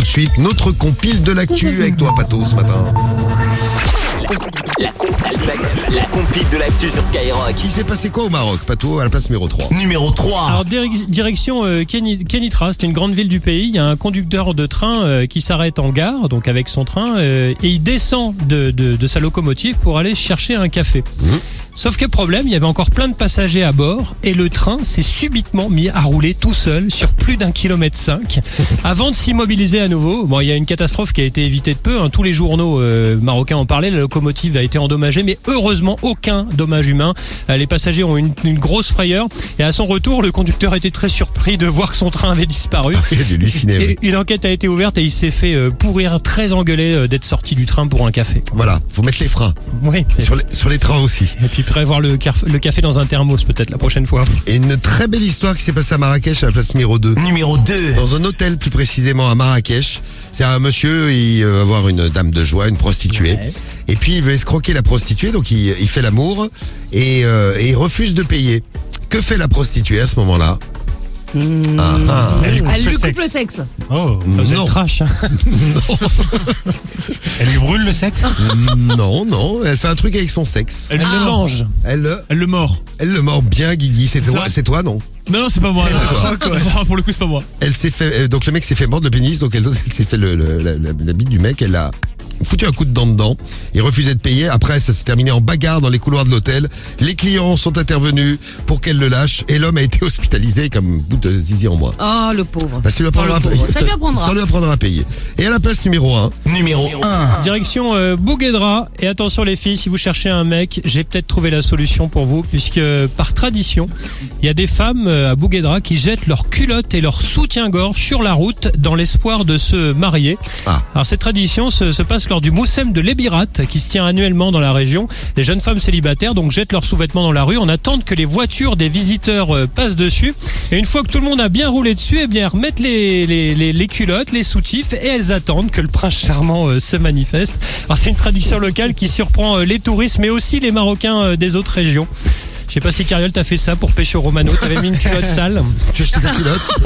de suite notre compile de l'actu avec toi, Pato, ce matin. La compile de l'actu sur Skyrock. Il s'est passé quoi au Maroc, Pato, à la place numéro 3? Numéro 3. Alors direction Kenitra, c'est une grande ville du pays. Il y a un conducteur de train qui s'arrête en gare, donc avec son train, et il descend de sa locomotive pour aller chercher un café. Sauf que problème, il y avait encore plein de passagers à bord et le train s'est subitement mis à rouler tout seul sur plus d'1,5 km avant de s'immobiliser à nouveau. Bon, il y a une catastrophe qui a été évitée de peu. Tous les journaux marocains en parlaient. La locomotive a été endommagée, mais heureusement aucun dommage humain. Les passagers ont une grosse frayeur et à son retour, le conducteur était très surpris de voir que son train avait disparu. Il a dû halluciner, oui. Une enquête a été ouverte et il s'est fait pourrir, très engueulé d'être sorti du train pour un café. Voilà, faut mettre les freins. Oui. Sur les trains aussi. Et puis prévoir le café dans un thermos peut-être la prochaine fois. Et une très belle histoire qui s'est passée à Marrakech à la place numéro 2. Numéro 2. Dans un hôtel plus précisément à Marrakech. C'est un monsieur, il va voir une dame de joie, une prostituée. Ouais. Et puis il veut escroquer la prostituée, donc il fait l'amour et il refuse de payer. Que fait la prostituée à ce moment-là? Elle lui coupe le sexe. Oh, vous êtes trash. Elle lui brûle le sexe. Non, elle fait un truc avec son sexe. Elle le mange. Elle le mord. le mord bien, Guigui. C'est toi, non? Non, c'est pas moi. C'est pas toi. Pour le coup, c'est pas moi. Elle s'est fait, donc le mec s'est fait mordre le pénis, donc elle s'est fait la bite du mec, elle a foutu un coup de dent dedans. Il refusait de payer. Après, ça s'est terminé en bagarre dans les couloirs de l'hôtel. Les clients sont intervenus pour qu'elle le lâche et l'homme a été hospitalisé comme bout de zizi en moins. Oh, le pauvre. Parce qu'il lui apprendra à payer. Ça lui apprendra. Ça lui apprendra à payer. Et à la place numéro 1. Numéro 1. Direction Bouguedra. Et attention les filles, si vous cherchez un mec, j'ai peut-être trouvé la solution pour vous, puisque par tradition, il y a des femmes à Bouguedra qui jettent leurs culottes et leurs soutiens-gorge sur la route dans l'espoir de se marier. Alors cette tradition se passe lors du Moussem de l'Ebirat qui se tient annuellement dans la région. Les jeunes femmes célibataires donc jettent leurs sous-vêtements dans la rue en attendant que les voitures des visiteurs passent dessus. Et une fois que tout le monde a bien roulé dessus, eh bien remettent les culottes, les soutifs et elles attendent que le prince charmant se manifeste. Alors c'est une tradition locale qui surprend les touristes mais aussi les Marocains des autres régions. Je sais pas si Cariole t'a fait ça pour pêcher au Romano. T'avais mis une culotte sale. Tu as acheté ta culotte?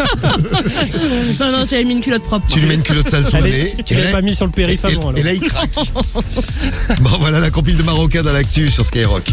Non, j'avais mis une culotte propre. Tu lui mets une culotte sale sous le nez. Tu l'avais pas mis sur le périph' avant alors. Et là il craque. Bon voilà la compile de Marocains dans l'actu sur Skyrock.